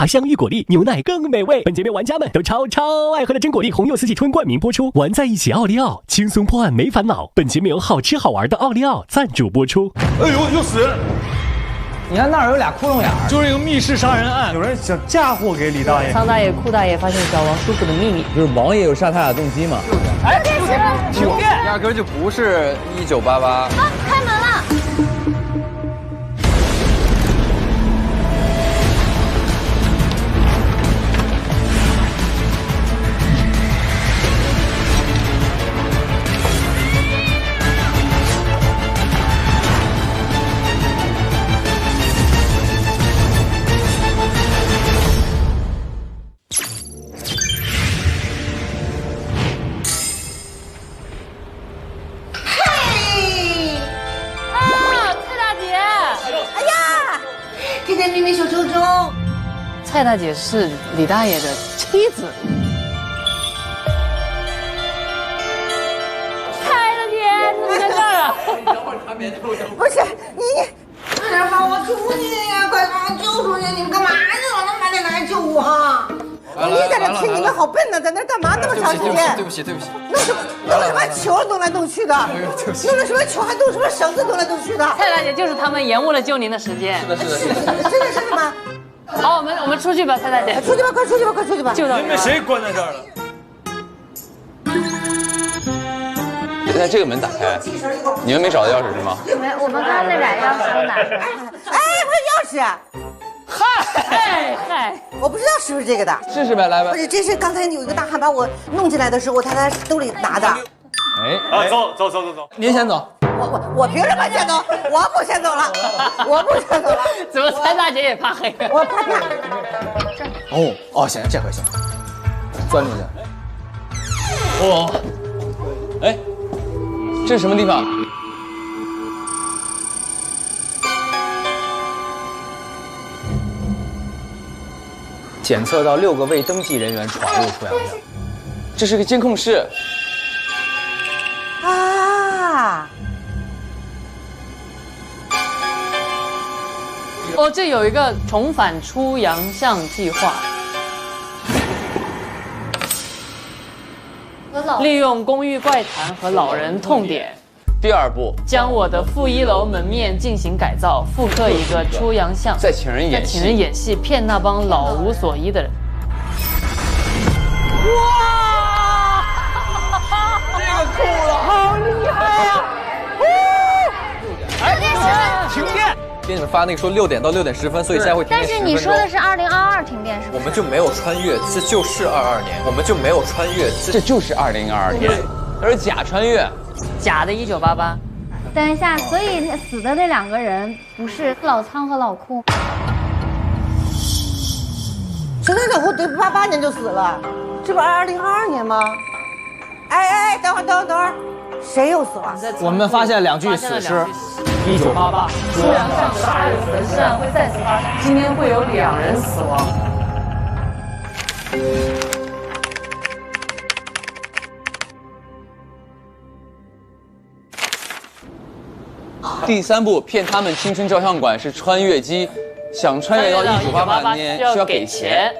塔香芋果粒牛奶更美味。本节目玩家们都超爱喝的真果粒红柚四季春冠名播出，玩在一起奥利奥，轻松破案没烦恼。本节目由好吃好玩的奥利奥赞助播出。哎呦，又死人！你看那儿有俩窟窿眼儿，就是一个密室杀人案，有人想嫁祸给李大爷。苍大爷、酷大爷发现小王叔叔的秘密，就是王爷有杀他俩动机嘛？哎，停电，压根就不是1988。啊，开门了。秘密小周周，蔡大姐是李大爷的妻子。蔡大姐，你怎么在这儿啊？不是你，快点帮我出去呀！快把我救出去！你们干嘛去了？那么晚点来救我啊！你在这听，你们好笨呢，在那干嘛那么长时间？对不起。弄什么球动来动去的？弄了什么球还动什么绳子动来动去的？蔡大姐就是他们延误了救您的时间。是的。真的是吗？好，我们出去吧，蔡大姐。出去吧，快出去吧！救到你们谁关在这儿了？现在这个门打开，你们没找到钥匙是吗？没，我们刚刚那俩钥匙都拿出来。哎，我有钥匙。嗨，我不知道是不是这个的。试试呗，来吧不。是，这是刚才有一个大汉把我弄进来的时候，他在兜里拿的。哎，走。您先走。我凭什么先走？我不先走了，我不先走了。怎么蔡大姐也怕黑？我怕怕。哦，行，这回行，钻出去。哦，哎，这是什么地方？检测到6个未登记人员闯入出阳巷。这是个监控室。啊！哦，这有一个重返出洋巷计划，利用公寓怪谈和老人痛点。第二步，将我的负1楼门面进行改造，复刻一个出洋巷，再请人演戏，骗那帮老无所依的人。哇，这个酷了，好厉害呀！停电！给你们发那个说6点到6点10分，所以现在会停电10分钟。但是你说的是2022停电是不是？我们就没有穿越，这就是22年，我们就没有穿越，这就是2022年，它是假穿越，假的1988。等一下，所以死的那2个人不是老苍和老酷？陈三小虎对88年就死了，这不2022年吗？哎，等会儿，谁又死了？我们发现2具死尸。1988，出洋巷杀人焚尸案会再次发生，今天会有2人死亡。第3部骗他们青春照相馆是穿越机，想穿越到1988年需要给钱，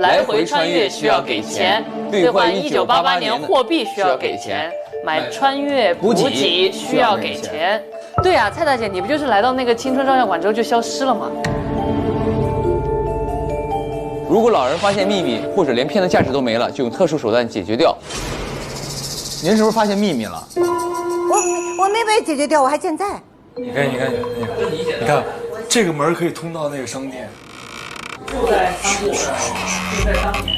来回穿越需要给钱，兑换1988年货币需要给钱，买穿越补给需要给钱。对啊，蔡大姐，你不就是来到那个青春照相馆之后就消失了吗？如果老人发现秘密，或者连骗的价值都没了，就用特殊手段解决掉。您是不是发现秘密了？我没被解决掉，我还健在。你看，这个门可以通到那个商店。就在商铺，就在当年。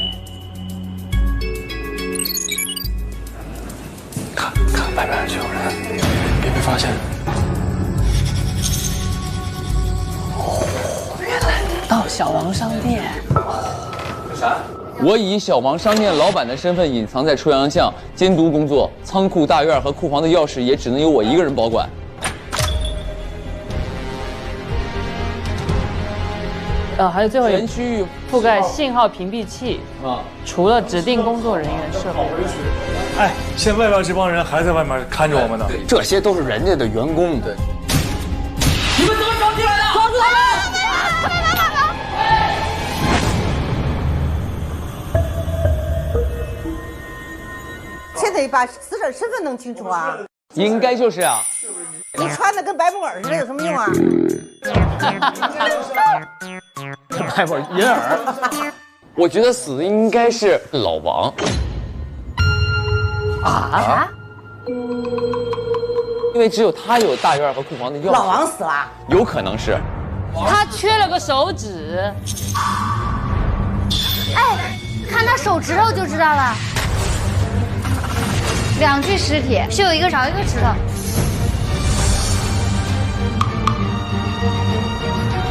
看外边就有人，别被发现。原来到小王商店。啥？我以小王商店老板的身份隐藏在出洋巷监督工作，仓库大院和库房的钥匙也只能由我一个人保管。还有最后全区域覆盖信号屏蔽器啊，除了指定工作人员设备。哎，现在外边这帮人还在外面看着我们呢，这些都是人家的员工。对，你们怎么找进来的？抓住他们！现在把死者身份弄清楚啊！应该就是啊。你穿的跟白木耳似的有什么用啊？白木耳银耳。我觉得死的应该是老王。啊？因为只有他有大院和库房的钥匙。老王死了？有可能是。他缺了个手指。哎，看他手指头就知道了。2具尸体，是有一个少一个指头。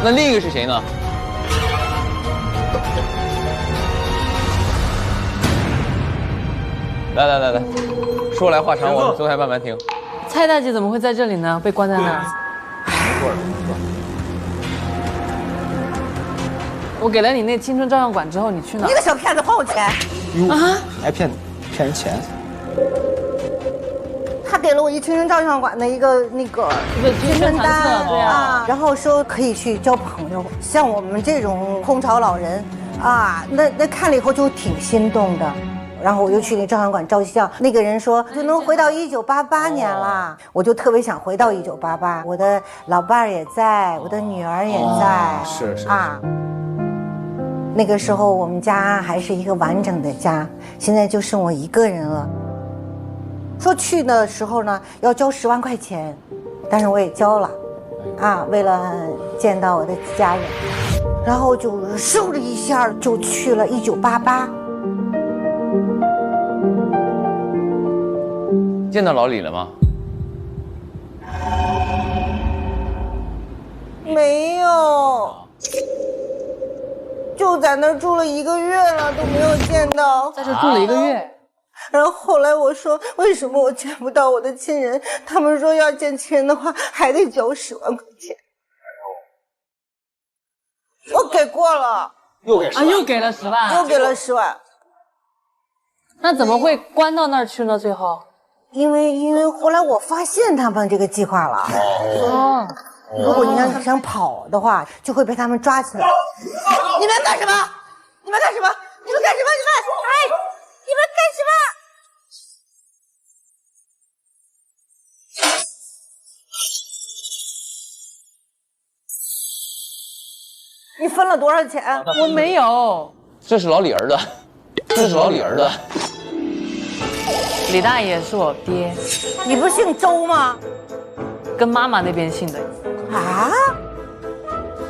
那另一个是谁呢？来，说来话长，我们坐下慢慢听。蔡大姐怎么会在这里呢？被关在那儿。我给了你那青春照相馆之后，你去哪？你个小骗子，还我钱！啊，还骗人钱？他给了我一青春照相馆的一个青春单，对啊，然后说可以去交朋友，像我们这种空巢老人啊，那看了以后就挺心动的。然后我就去那照相馆照相，那个人说就能回到1988年了，我就特别想回到1988，我的老伴儿也在，我的女儿也在，是啊。那个时候我们家还是一个完整的家，现在就剩我一个人了。说去的时候呢要交10万块钱，但是我也交了，啊，为了见到我的家人，然后就嗖的一下就去了1988。见到老李了吗？没有，就在那儿住了1个月了，都没有见到。在这住了1个月。然后后来我说，为什么我见不到我的亲人？他们说要见亲人的话，还得交10万块钱。我给过了，又给10万，又给了10万，又给了10万。那怎么会关到那儿去呢？最后，因为后来我发现他们这个计划了。哦，如果你要想跑的话，就会被他们抓起来。你们干什么？你们干什么？你们干什么？哎，你们干什么？你分了多少钱？我没有。这是老李儿子，这是老李儿子。李大爷是我爹。你不是姓周吗？跟妈妈那边姓的。啊？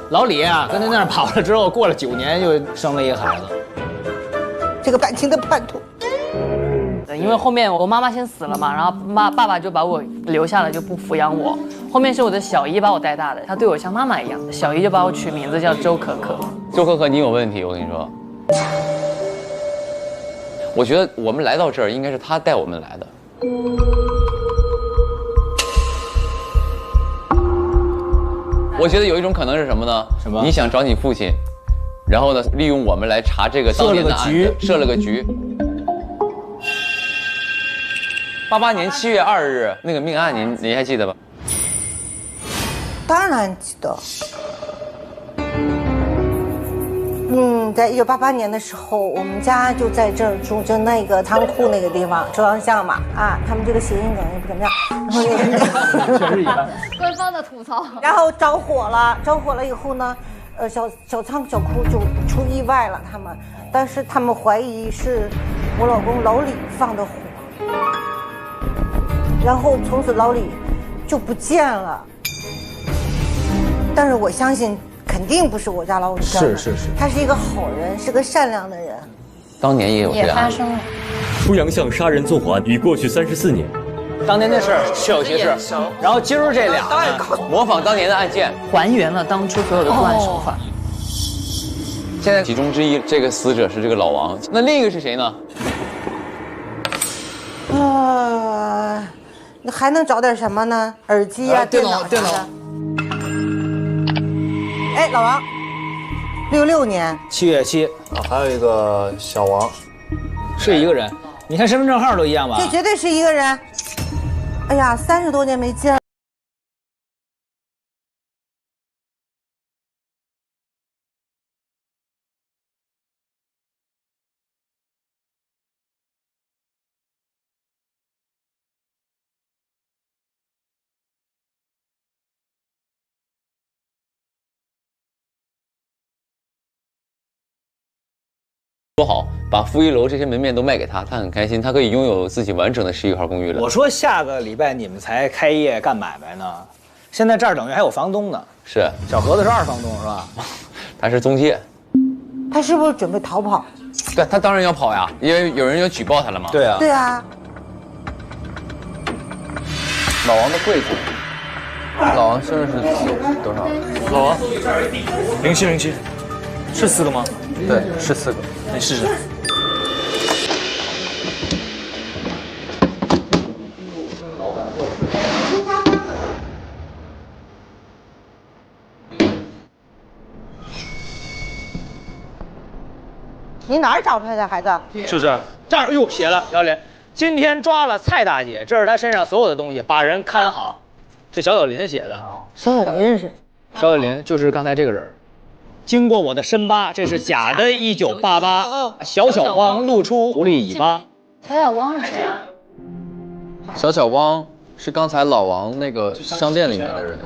老李啊，跟他那儿跑了之后，过了9年又生了一个孩子。这个感情的叛徒。因为后面我妈妈先死了嘛，然后爸爸就把我留下了，就不抚养我。后面是我的小姨把我带大的，她对我像妈妈一样。小姨就把我取名字叫周可可。周可可，你有问题，我跟你说。我觉得我们来到这儿应该是他带我们来的。我觉得有一种可能是什么呢？什么？你想找你父亲，然后呢，利用我们来查这个当年的案子，设了个局。88年7月2日那个命案，您还记得吧？当然记得。在1988年的时候，我们家就在这儿住，就那个仓库那个地方，周阳巷嘛，啊，他们这个谐音梗也不怎么样。然后确实一般。官方的吐槽。然后着火了以后呢，小仓小库就出意外了，但是他们怀疑是我老公老李放的火，然后从此老李就不见了。但是我相信。肯定不是我家老李干的，是，他是一个好人，是个善良的人。当年也有这样，也发生了。出洋巷杀人纵火案已过去34年，当年的事儿确有其事。然后今儿这俩模仿当年的案件，还原了当初所有的作案手法。现在其中之一，这个死者是这个老王，那另一个是谁呢？那还能找点什么呢？耳机啊，电脑。哎，老王，66年7月7，还有一个小王，是一个人。你看身份证号都一样吧？这绝对是一个人。哎呀，30多年没见了。说好把负一楼这些门面都卖给他，他很开心，他可以拥有自己完整的11号公寓了。我说下个礼拜你们才开业干买卖呢，现在这儿等于还有房东呢。是，小盒子是2房东是吧？他是中介。他是不是准备逃跑？对，他当然要跑呀，因为有人要举报他了嘛。对啊。对啊。老王的柜子，老王生日是多少？老王，0707，是4个吗？对，是4个。你试试。你哪儿找出来的孩子？就这儿。这儿，哟，写了小李，今天抓了蔡大姐，这是她身上所有的东西，把人看好。这小小林写的。小小林是？小小林就是刚才这个人。经过我的深扒，这是假的1988，小小汪露出狐狸尾巴。小小汪是谁啊？小小汪是刚才老王那个商店里面的人。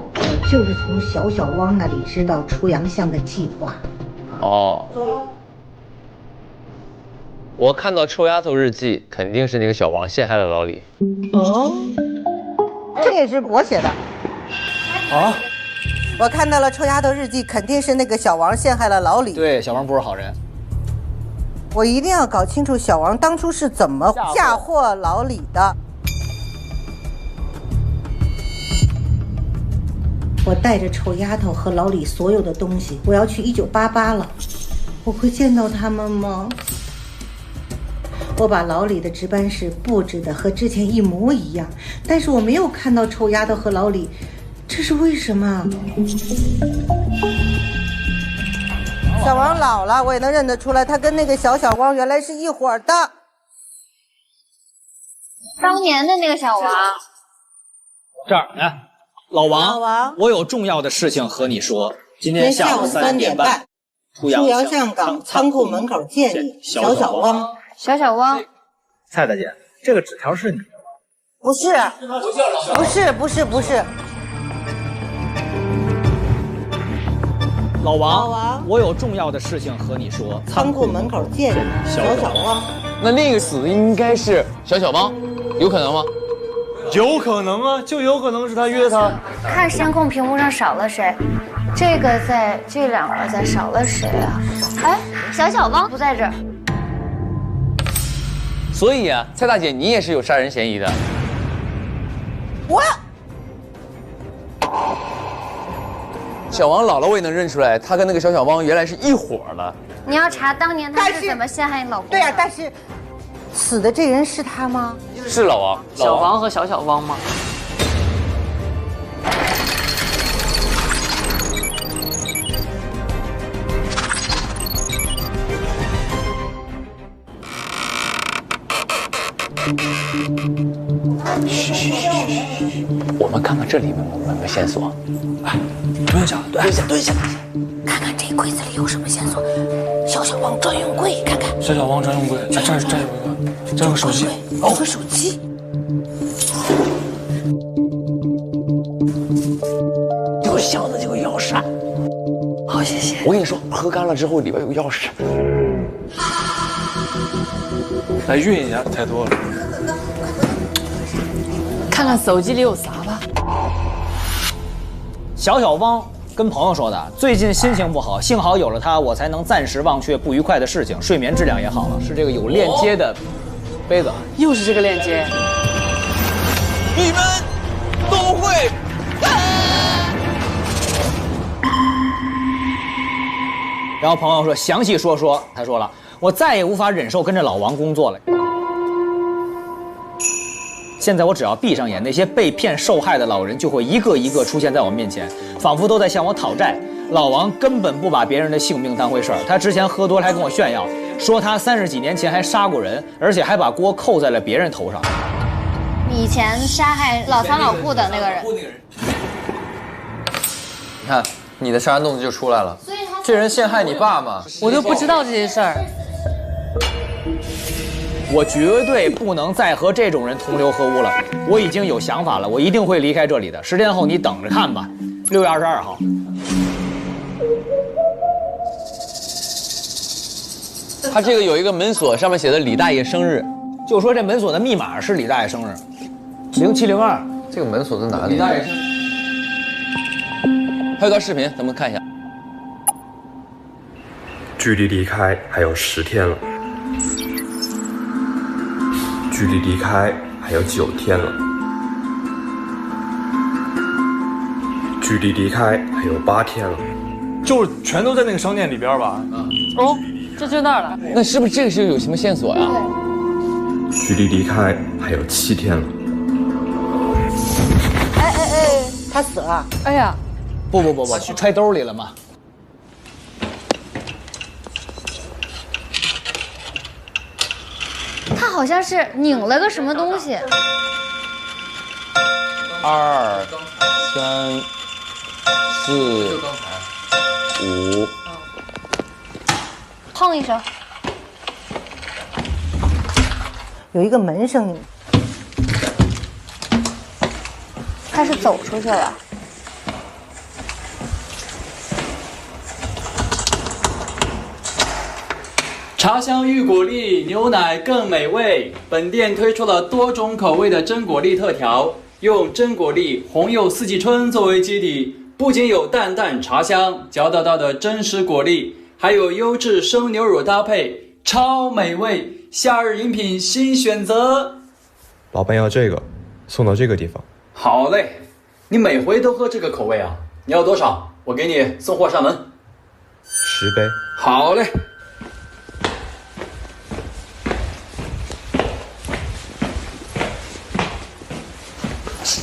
就是从小小汪那里知道出洋相的计划。哦。我看到臭丫头日记，肯定是那个小王陷害了老李。哦，这也是我写的。啊？我看到了臭丫头日记，肯定是那个小王陷害了老李。对，小王不是好人。我一定要搞清楚小王当初是怎么嫁祸老李的。我带着臭丫头和老李所有的东西，我要去1988了。我会见到他们吗？我把老李的值班室布置的和之前一模一样，但是我没有看到臭丫头和老李，这是为什么？小王老了，我也能认得出来，他跟那个小小汪原来是一伙的。当年的那个小王。这儿来，老王，我有重要的事情和你说。今天下午3点半，出洋相港仓库门口见你，小小汪。小小汪，蔡大姐，这个纸条是你的吗？不是，不是。老王，我有重要的事情和你说。仓库门口见你，小小汪。那个死的应该是小小汪，有可能吗？有可能啊，就有可能是他约他。看监控屏幕上少了谁？这个在，这两个在，少了谁啊？哎，小小汪不在这儿。所以啊，蔡大姐，你也是有杀人嫌疑的。我小王老了，我也能认出来，他跟那个小小汪原来是一伙的。你要查当年他是怎么陷害你老公的？对呀，但是死的这人是他吗？是老王。小王和小小汪吗？嘘，我们看看这里有没有线索。哎，蹲下，看看这柜子里有什么线索。小小汪专用柜，看看。小小汪专用柜，这有一个，这有个手机，有个手机。有箱子，有钥匙。好，谢谢。我跟你说，喝干了之后里边有钥匙。来运一下，太多了。看看手机里有啥吧。小小汪跟朋友说的，最近心情不好，幸好有了他，我才能暂时忘却不愉快的事情，睡眠质量也好了。是这个有链接的杯子，又是这个链接。你们都会。然后朋友说详细说，他说了，我再也无法忍受跟着老王工作了。现在我只要闭上眼，那些被骗受害的老人就会一个一个出现在我面前，仿佛都在向我讨债。老王根本不把别人的性命当回事儿，他之前喝多了还跟我炫耀，说他30几年前还杀过人，而且还把锅扣在了别人头上。以前杀害老三老顾的那个人。你看，你的杀人动机就出来了。这人陷害你爸吗？我就不知道这些事儿。我绝对不能再和这种人同流合污了。我已经有想法了，我一定会离开这里的。10天后你等着看吧。6月22号。它这个有一个门锁，上面写的李大爷生日，就说这门锁的密码是李大爷生日，0702。这个门锁在哪里？李大爷生日。还有段视频，咱们看一下。距离离开还有10天了，距离离开还有9天了，距离离开还有8天了，就是全都在那个商店里边吧？哦，这就那儿了。那是不是这个是有什么线索呀？距离离开还有7天了。他死了。哎呀，不，揣兜里了吗？他好像是拧了个什么东西。2、3、4、5，砰一声，有一个门声音，他是走出去了。茶香玉果粒，牛奶更美味。本店推出了多种口味的真果粒特调，用真果粒、红柚四季春作为基底，不仅有淡淡茶香，嚼得到的真实果粒，还有优质生牛乳搭配，超美味。夏日饮品新选择。老板要这个，送到这个地方。好嘞，你每回都喝这个口味啊？你要多少？我给你送货上门。10杯。好嘞。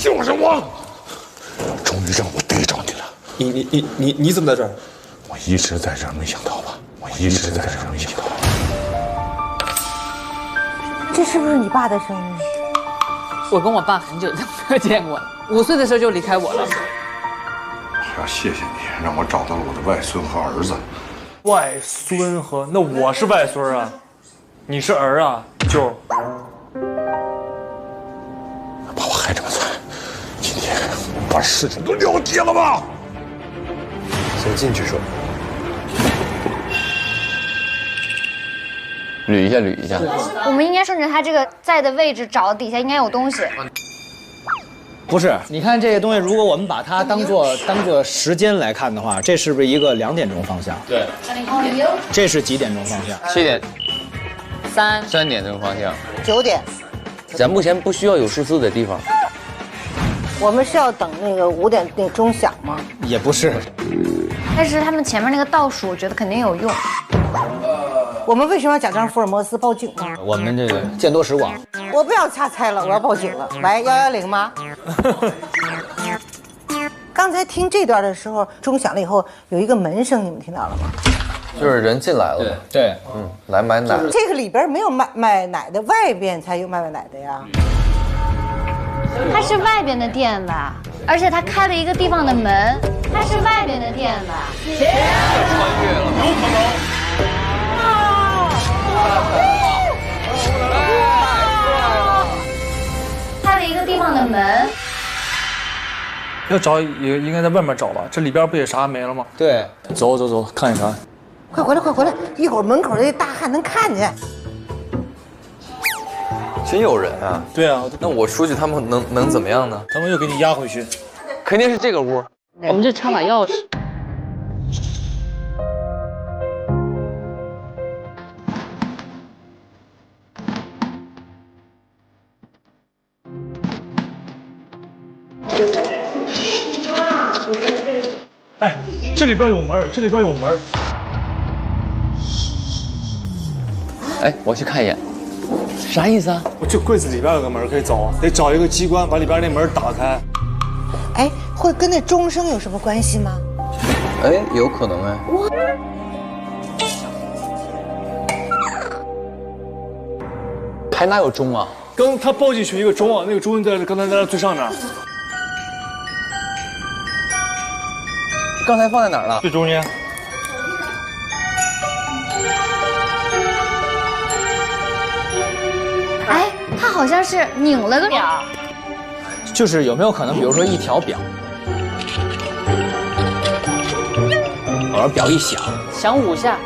就是我，终于让我逮着你了。你怎么在这儿？我一直在这儿，没想到吧？我一直在这儿，没想到。这是不是你爸的声音？我跟我爸很久都没有见过了，5岁的时候就离开我了。我要谢谢你，让我找到了我的外孙和儿子。外孙和那我是外孙啊，你是儿啊，舅。把我害这么惨，今天把事情都了结了吧？先进去说。捋一下，捋一下。我们应该顺着他这个在的位置找，底下应该有东西。不是，你看这个东西，如果我们把它当做时间来看的话，这是不是一个2点钟方向？对。这是几点钟方向？7点。3点钟方向。9点。咱目前不需要有数字的地方。我们是要等那个5点那钟响吗？也不是。但是他们前面那个倒数，我觉得肯定有用。我们为什么要假装福尔摩斯报警呢？我们这个见多识广。我不要瞎猜了，我要报警了。喂，110吗？刚才听这段的时候，钟响了以后有一个门声，你们听到了吗？就是人进来了。对，来买奶。这个里边没有卖奶的，外边才有卖奶的呀。它是外边的店吧？而且他开了一个地方的门，它是外边的店吧？穿越了，有可能。开了一个地方的门。要找也应该在外面找吧，这里边不也啥没了吗？对，走，看一看。快回来！一会儿门口那大汉能看见。真有人啊！对啊，那我出去，他们能怎么样呢？他们又给你押回去。肯定是这个屋。我们就插把钥匙。哎，这里边有门。哎，我去看一眼，啥意思啊？我这柜子里边有个门可以走，得找一个机关把里边那门打开。哎，会跟那钟声有什么关系吗？哎，有可能哎。还哪有钟啊？刚他报进去一个钟啊，那个钟在刚才在最上面。刚才放在哪儿了？最中间。哎，他好像是拧了个表。就是有没有可能，比如说一条表，偶尔表一响响5下。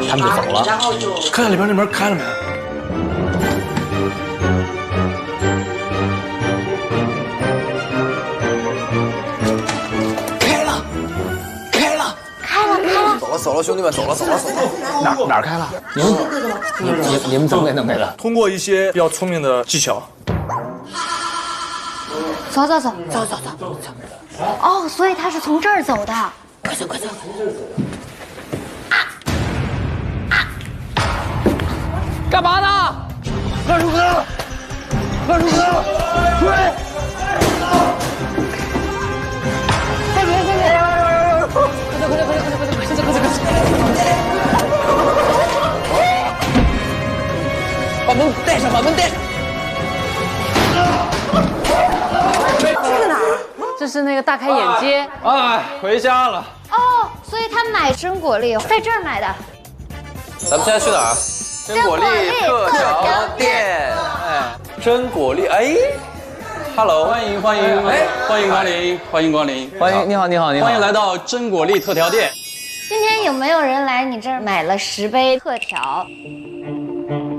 他们就走了。看看里边那门开了没？走了，兄弟们，走了。哪儿开了？你们怎么给弄开的？通过一些比较聪明的技巧。走。哦，所以他是从这儿走的。快走！干嘛呢？快出来！快！把门带上！这是哪儿？这是那个大开眼界。哎，回家了。哦，所以他买榛果粒在这儿买的。咱们现在去哪儿？榛果粒特调店。哎，榛果粒，哎 ，Hello， 欢迎光临，你好。欢迎来到榛果粒特调店。今天有没有人来你这儿买了10杯特调？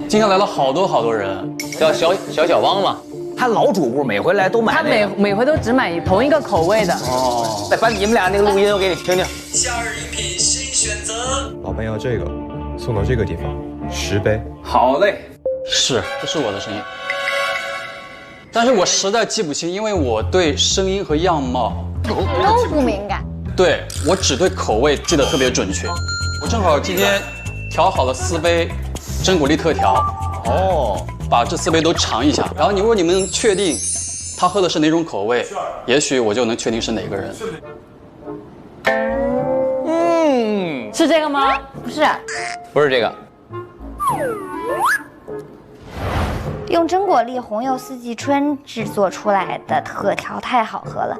今天来了好多人，叫小汪嘛。他老主顾每回来都买、他每回都只买同一个口味的。哦，再把你们俩那个录音我给你听听。夏日饮品新选择。老板要这个，送到这个地方，10杯。好嘞，这是我的声音，但是我实在记不清，因为我对声音和样貌都不敏感。对，我只对口味记得特别准确。我正好今天调好了4杯榛果粒特调。哦。把这4杯都尝一下，然后如果你们确定他喝的是哪种口味，也许我就能确定是哪个人。是这个吗？不是这个。用榛果粒红柚四季春制作出来的特调太好喝了。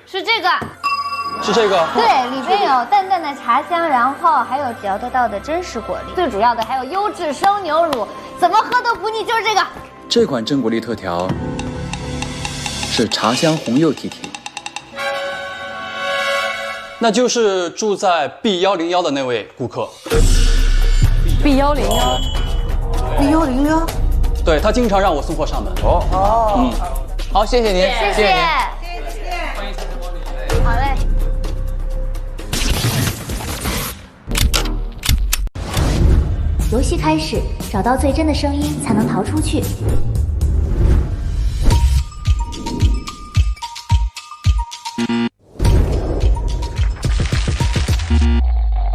是这个。是这个？对，里边有淡淡的茶香，然后还有嚼得到的真实果粒，最主要的还有优质生牛乳，怎么喝都不腻，就是这个。这款榛果粒特调是茶香红柚体体，那就是住在 B101的那位顾客。B101，对，他经常让我送货上门。好，谢谢您，谢谢。好嘞。游戏开始，找到最真的声音才能逃出去。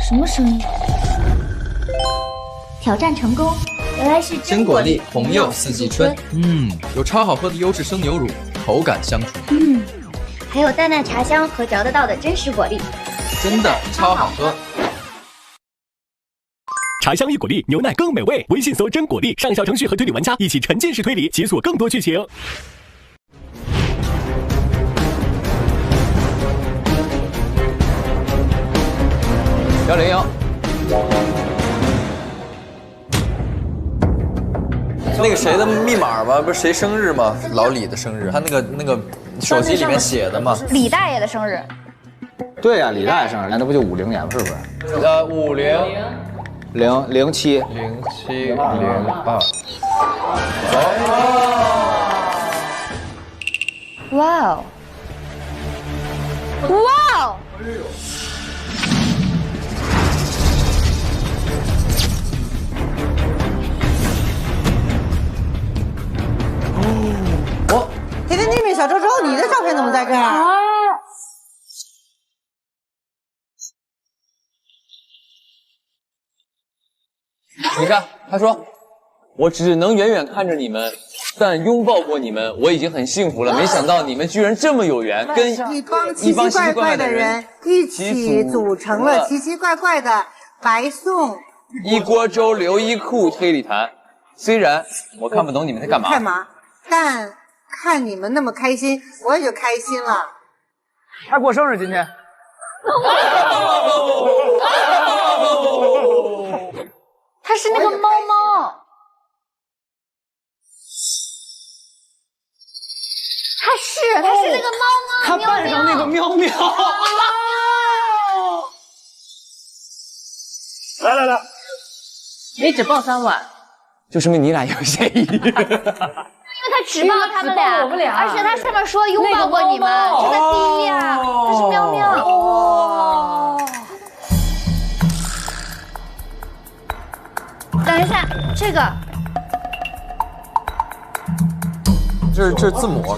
什么声音？挑战成功，原来是榛果粒红柚四季春。有超好喝的优质生牛乳，口感香醇。还有淡淡茶香和嚼得到的真实果粒，真的超好喝。茶香与果粒，牛奶更美味。微信搜真果粒，上小程序和推理玩家一起沉浸式推理，解锁更多剧情。101。那个谁的密码吗？不是谁生日吗？老李的生日，他那个手机里面写的吗？李大爷的生日。对呀，李大爷生日，那不就50年吗？是不是？50070702。哇哦！哇哦！甜甜蜜蜜小周周，你的照片怎么在这儿？你看，他说，我只能远远看着你们，但拥抱过你们，我已经很幸福了。没想到你们居然这么有缘，跟一帮奇奇怪怪的人一起组成了奇奇怪怪的白送一锅粥留一裤推理坛。虽然我看不懂你们在干嘛，但看你们那么开心，我也就开心了。他过生日今天。他是那个猫猫，他是那个猫猫。他扮上那个喵喵。来，你只抱3碗，就说明你俩有嫌疑。因为他只抱他们俩，我们俩，而且他上面说拥抱过你们，这个第一呀，这是喵喵。哦。等一下，这个。这是字母。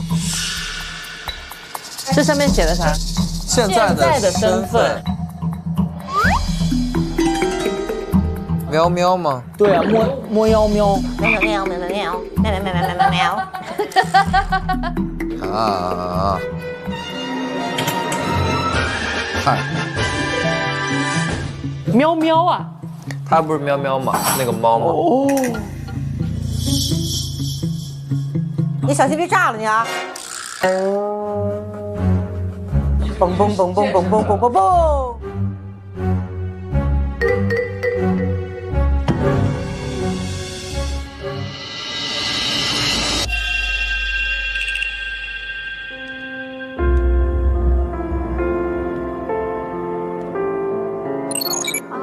这上面写的啥？现在的身份。喵喵吗？对啊，摸妖喵。喵。啊！嗨，喵喵啊！它不是喵喵吗？那个猫吗？哦。你小心别炸了你啊！嘣嘣嘣嘣嘣嘣嘣嘣嘣！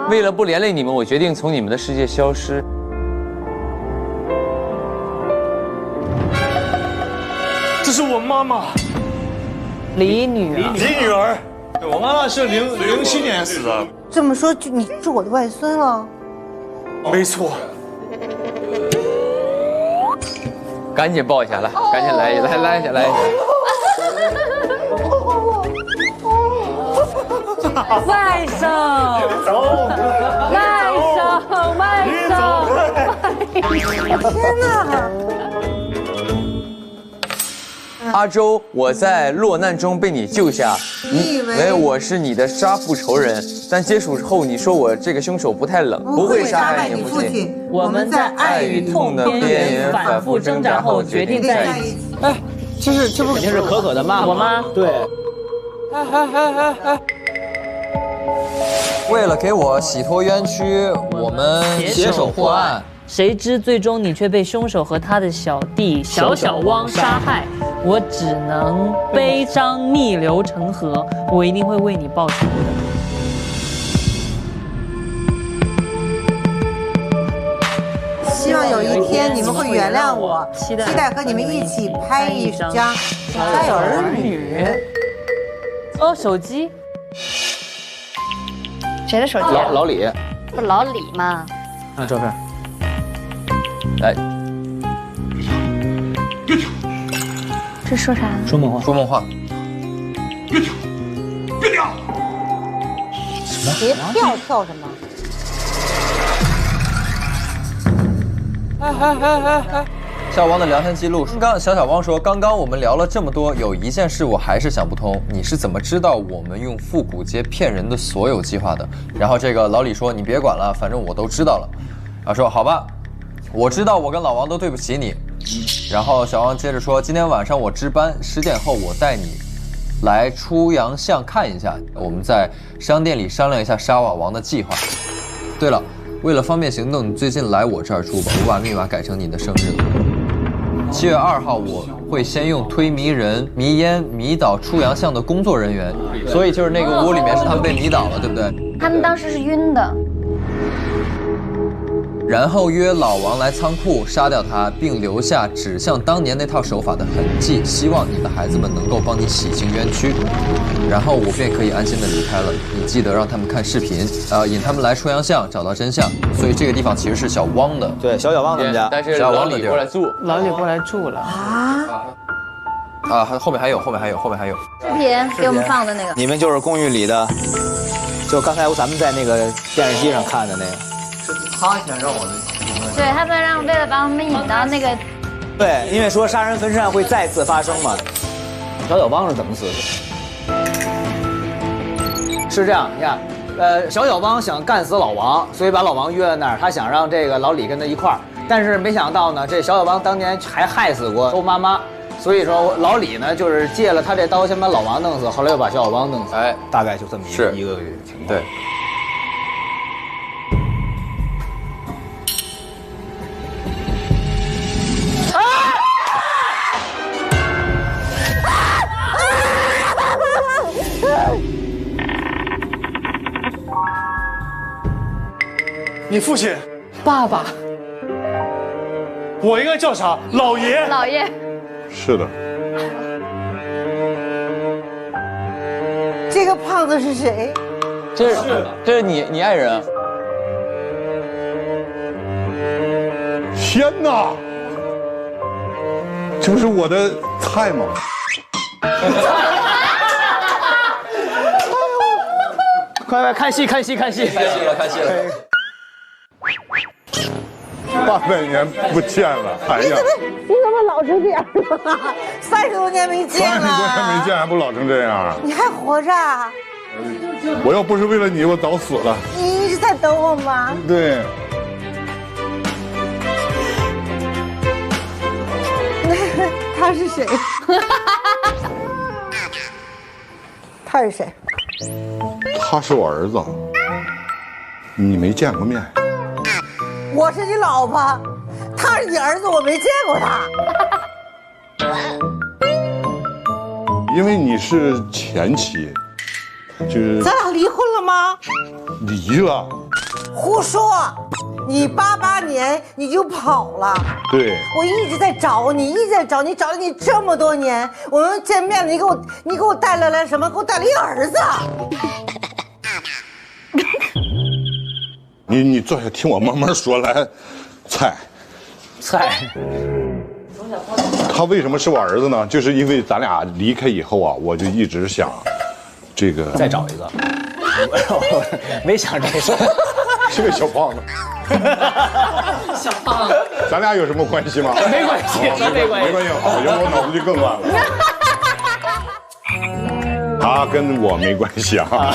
为了不连累你们，我决定从你们的世界消失。这是我妈妈，李女儿。我妈妈是07年死的。这么说，你是我的外孙了？没错。赶紧抱一下，来，赶紧来一下。外甥，天哪！阿周，我在落难中被你救下，你以为我是你的杀父仇人，但接触后你说我这个凶手不太冷，不会杀害你父亲。我们在爱与痛的边缘反复挣扎后决定在一起。哎，这不肯定是可可的妈妈？我妈。对。为了给我洗脱冤屈，我们携手破案。谁知最终你却被凶手和他的小弟小汪杀害，我只能悲伤逆流成河，我一定会为你报仇的。希望有一天你们会原谅我，期待和你们一起拍一张《家有儿女》。哦，手机。谁的手机？老李。不是老李吗？看照片。来。这说啥？说梦话。说梦话。别跳，跳什么？小汪的聊天记录，小汪说，刚刚我们聊了这么多，有一件事我还是想不通，你是怎么知道我们用复古街骗人的所有计划的？然后这个老李说，你别管了，反正我都知道了。然后说好吧，我知道我跟老王都对不起你。然后小汪接着说，今天晚上我值班，10点后我带你来出洋巷看一下，我们在商店里商量一下杀瓦王的计划。对了，为了方便行动，你最近来我这儿住吧，我把密码改成你的生日了。7月2号，我会先用推迷人、迷烟、迷倒出洋巷的工作人员，所以就是那个屋里面是他们被迷倒了，对不对？他们当时是晕的。然后约老王来仓库杀掉他，并留下指向当年那套手法的痕迹，希望你的孩子们能够帮你洗清冤屈，然后我便可以安心的离开了。你记得让他们看视频，引他们来出洋巷，找到真相。所以这个地方其实是小汪的，对，小汪他们家，但是老李过来住，老李过来住了啊，后面还有。视频给我们放的那个，你们就是公寓里的，就刚才咱们在那个电视机上看的那个。他想让我的，对他们为了把我们引到那个，对，因为说杀人焚尸案会再次发生嘛。小汪是怎么死的？是这样，你看，小汪想干死老王，所以把老王约在那儿，他想让这个老李跟他一块儿，但是没想到呢，这小汪当年还害死过周妈妈，所以说老李呢就是借了他这刀先把老王弄死，后来又把小汪弄死，哎，大概就这么一个情况。对。你父亲，爸爸，我应该叫啥？老爷。老爷，是的。这个胖子是谁？这是你爱人。天哪！这不是我的菜吗？快看戏！ 800年不见了，哎呀！你怎么老成这样了？30多年没见了。30多年没见还不老成这样？你还活着？我要不是为了你，我早死了。你一直在等我吗？对。他是谁？他是谁？他是我儿子，你没见过面。我是你老婆，他是你儿子，我没见过他。因为你是前妻，就是咱俩离婚了吗？离了。胡说！你88年你就跑了。对。我一直在找你，一直在找你，找了你这么多年，我们见面了，你给我带来了什么？给我带了一个儿子。你坐下听我慢慢说来，菜，他为什么是我儿子呢？就是因为咱俩离开以后啊，我就一直想，这个再找一个，没想这事，是个小胖子，小胖子，咱俩有什么关系吗？没关系，没关系，好，要不我脑子就更乱了。他跟我没关系啊，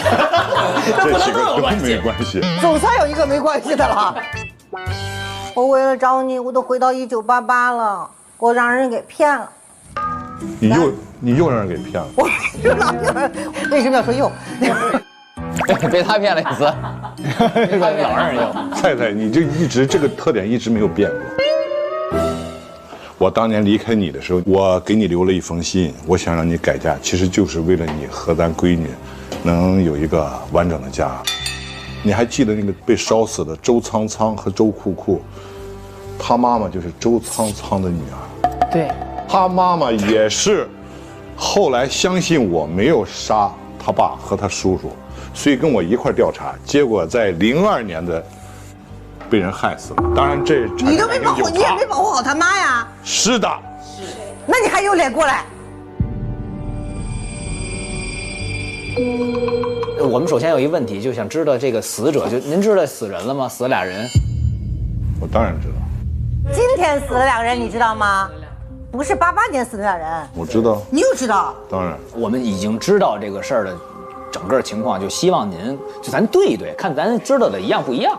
这几个都没关系。总算有一个没关系的了。我为了找你，我都回到1988了，我让人给骗了。你又让人给骗了。我说老爷，为什么要说又？被他骗了一次，老让人又。菜菜，你就一直这个特点一直没有变过。我当年离开你的时候，我给你留了一封信，我想让你改嫁，其实就是为了你和咱闺女能有一个完整的家。你还记得那个被烧死的周苍苍和周酷酷？他妈妈就是周苍苍的女儿。对，他妈妈也是后来相信我没有杀他爸和他叔叔，所以跟我一块调查，结果在02年的被人害死了。当然这你都没保护，你也没保护好他妈呀。是的。那你还有脸过来？我们首先有一个问题，就想知道这个死者，就您知道死人了吗？死了俩人。我当然知道。今天死了2个人，你知道吗？不是88年死的2人。我知道。你又知道？当然。我们已经知道这个事儿的整个情况，就希望您就咱对一对，看咱知道的一样不一样。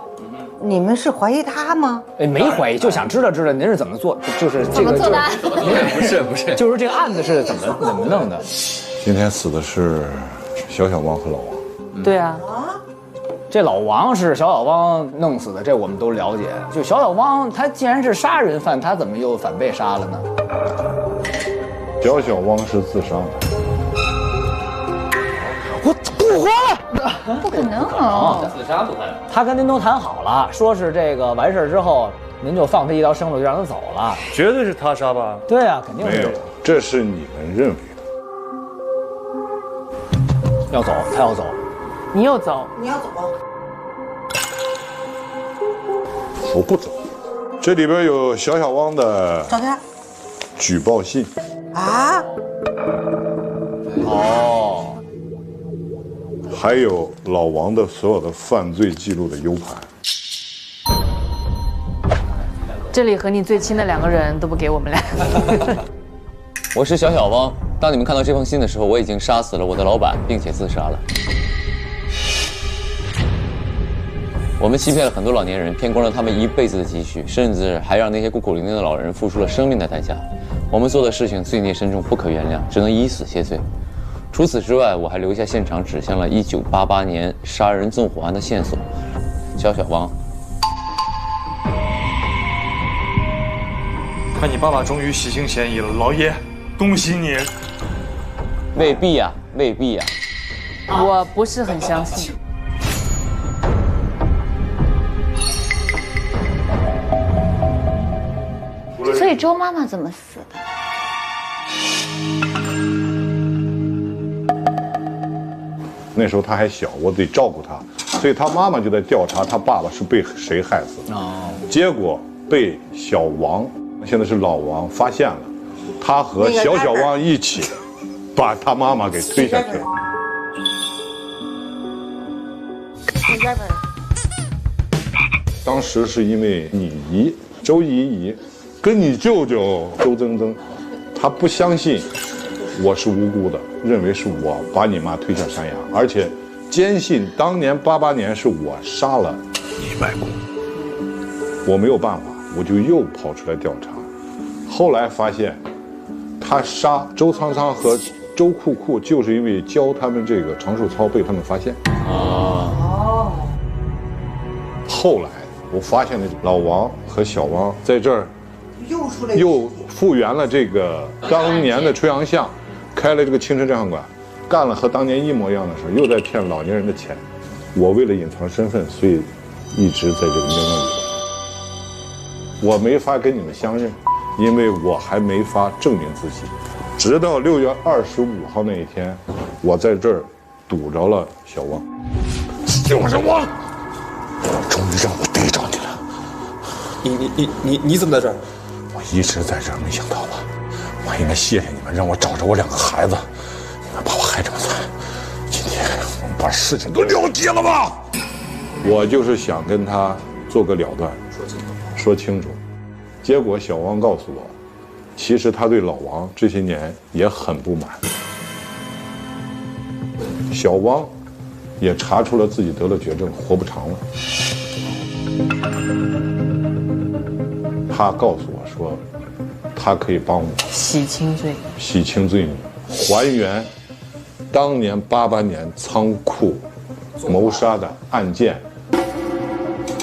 你们是怀疑他吗？哎，没怀疑，就想知道您是怎么做，就是这个怎么做的？不是，就是这个案子是怎么弄的？今天死的是小汪和老王。对啊。这老王是小汪弄死的，这我们都了解。就小汪，他既然是杀人犯，他怎么又反被杀了呢？小汪是自杀的。我不活了！不可能啊！自杀不可能。他跟您都谈好了，说是这个完事之后，您就放他一条生路，就让他走了。绝对是他杀吧？对啊，肯定是。没有，这是你们认为的。要走，他要走。你又走，你要走。我不走。这里边有小汪的照片、举报信啊。哦。还有老王的所有的犯罪记录的 U 盘。这里和你最亲的2个人都不给我们俩。我是小汪。当你们看到这封信的时候，我已经杀死了我的老板，并且自杀了。我们欺骗了很多老年人，骗光了他们一辈子的积蓄，甚至还让那些孤苦伶仃的老人付出了生命的代价。我们做的事情罪孽深重，不可原谅，只能以死谢罪。除此之外，我还留下现场指向了1988年杀人纵火案的线索。小汪，看你爸爸终于洗清嫌疑了，老爷，恭喜你。未必呀，未必呀。我不是很相信。以周妈妈怎么死的？那时候他还小，我得照顾他，所以他妈妈就在调查他爸爸是被谁害死的。结果被小王，现在是老王发现了，他和小王一起把他妈妈给推下去了。当时是因为你姨周姨姨跟你舅舅周增增，他不相信我是无辜的，认为是我把你妈推下山崖，而且坚信当年88年是我杀了你外公。我没有办法，我就又跑出来调查，后来发现他杀周苍苍和周酷酷就是因为教他们这个长寿操被他们发现。后来我发现了老王和小王在这儿又复原了这个当年的吹杨巷，开了这个青城照相馆，干了和当年一模一样的事，又在骗老年人的钱。我为了隐藏身份，所以一直在这个冤枉里。我没法跟你们相认，因为我还没法证明自己。直到6月25号那一天，我在这儿堵着了小王。就是我，终于让我逮着你了。你怎么在这儿？我一直在这儿，没想到吧？我应该谢谢你们，让我找着我2个孩子。你们把我害这么惨，今天我们把事情都了结了吧？我就是想跟他做个了断，说清楚。结果小王告诉我，其实他对老王这些年也很不满。小王也查出了自己得了绝症，活不长了。他告诉我说，他可以帮我洗清罪名，还原当年88年仓库谋杀的案件。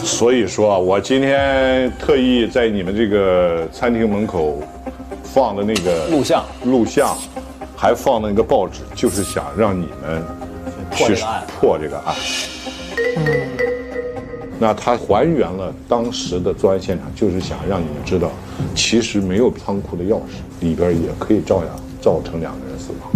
所以说，我今天特意在你们这个餐厅门口放的那个录像，还放那个报纸，就是想让你们去破这个案。那他还原了当时的作案现场，就是想让你们知道，其实没有仓库的钥匙，里边也可以照样造成2个人死亡。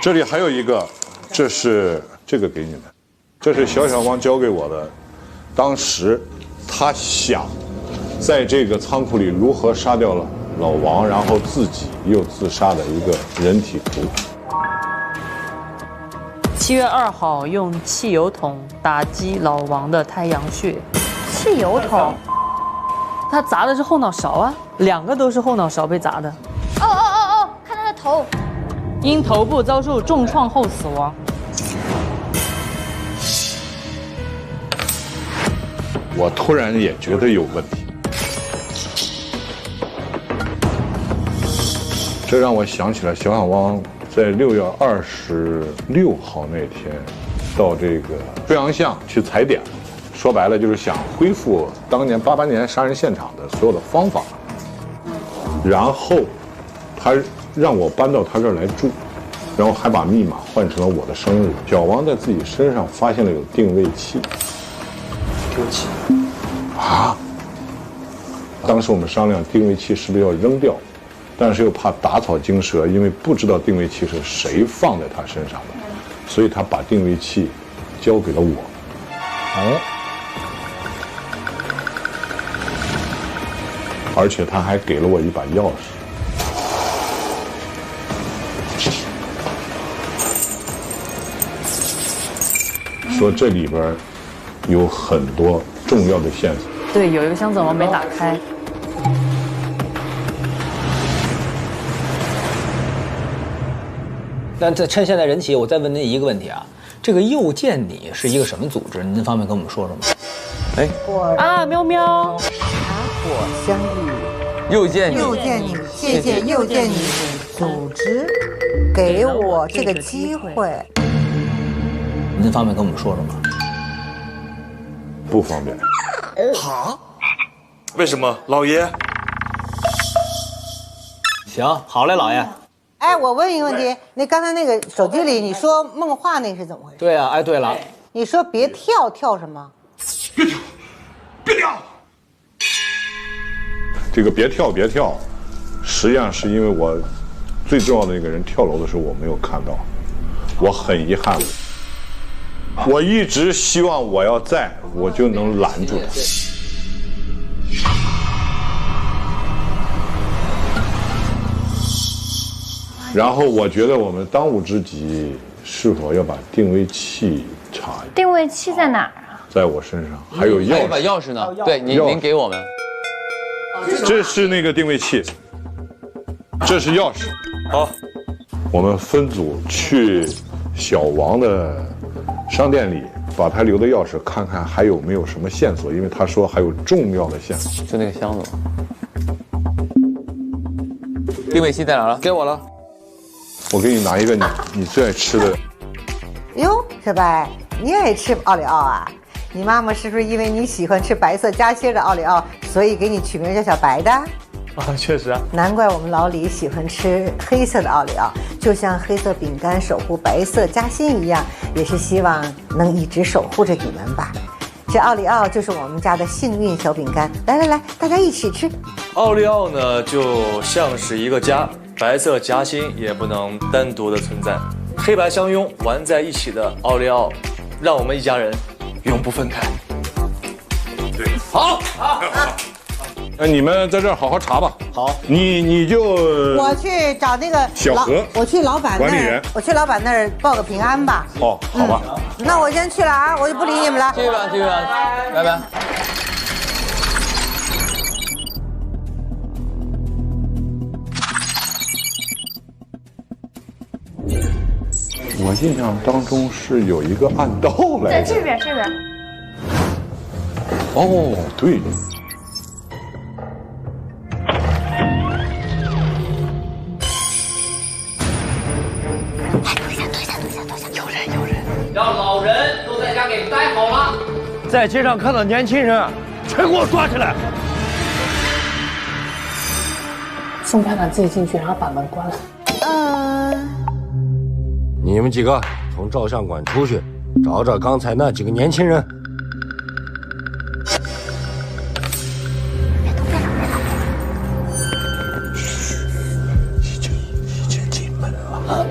这里还有一个，这是这个给你们，这是小王教给我的，当时他想在这个仓库里如何杀掉了老王，然后自己又自杀的一个人体图。7月2号用汽油桶打击老王的太阳穴。汽油桶？他砸的是后脑勺啊，2个都是后脑勺被砸的。哦，看他的头。因头部遭受重创后死亡。我突然也觉得有问题，这让我想起来小小汪在6月26号那天到这个吹杨巷去踩点，说白了就是想恢复当年88年杀人现场的所有的方法，然后他让我搬到他这儿来住，然后还把密码换成了我的生日。小王在自己身上发现了有定位器。定位器？啊！当时我们商量定位器是不是要扔掉，但是又怕打草惊蛇，因为不知道定位器是谁放在他身上的，所以他把定位器交给了我。而且他还给了我一把钥匙。说这里边有很多重要的线索。对，有一个箱子我没打开。那趁现在人齐，我再问您一个问题啊，这个又见你是一个什么组织？您方便跟我们说说吗？哎，啊，喵喵，茶果相遇，又见你，又见你，谢谢又见你组织给我这个机会。您方便跟我们说说吗？不方便。好，为什么，老爷？行，好嘞，老爷。哎，我问一个问题，那刚才那个手机里你说梦话那是怎么回事？对啊，哎，对了，你说别跳，跳什么？别跳，别跳。这个别跳，别跳，实际上是因为我最重要的那个人跳楼的时候我没有看到，我很遗憾。我一直希望我要在，我就能拦住他。然后我觉得我们当务之急是否要把定位器查一下。定位器在哪儿啊？在我身上，还有钥匙。还有把钥匙呢？对，您给我们。这是那个定位器，这是钥匙。好，我们分组去小王的商店里，把他留的钥匙看看还有没有什么线索，因为他说还有重要的线索。就那个箱子吗？定位器在哪了？给我了。我给你拿一个你最爱吃的。哟，小白，你也爱吃奥利奥啊？你妈妈是不是因为你喜欢吃白色夹心的奥利奥，所以给你取名叫小白的？确实啊。难怪我们老李喜欢吃黑色的奥利奥，就像黑色饼干守护白色夹心一样，也是希望能一直守护着你们吧。这奥利奥就是我们家的幸运小饼干，来来来，大家一起吃。奥利奥呢，就像是一个家，白色夹心也不能单独的存在，黑白相拥玩在一起的奥利奥，让我们一家人永不分开。对，好，好。那你们在这儿好好查吧。好，你就我去找那个小何，我去老板那管理员，我去老板那儿报个平安吧。哦，好吧。那我先去了啊，我就不理你们了。继续吧，继续吧，拜拜。我印象当中是有一个暗道来着。在这边，这边。哦，对。有人，让老人都在家给待好了。在街上看到年轻人，全给我抓起来！宋派长自己进去，然后把门关了。你们几个从照相馆出去，找找刚才那几个年轻人。已经进门了。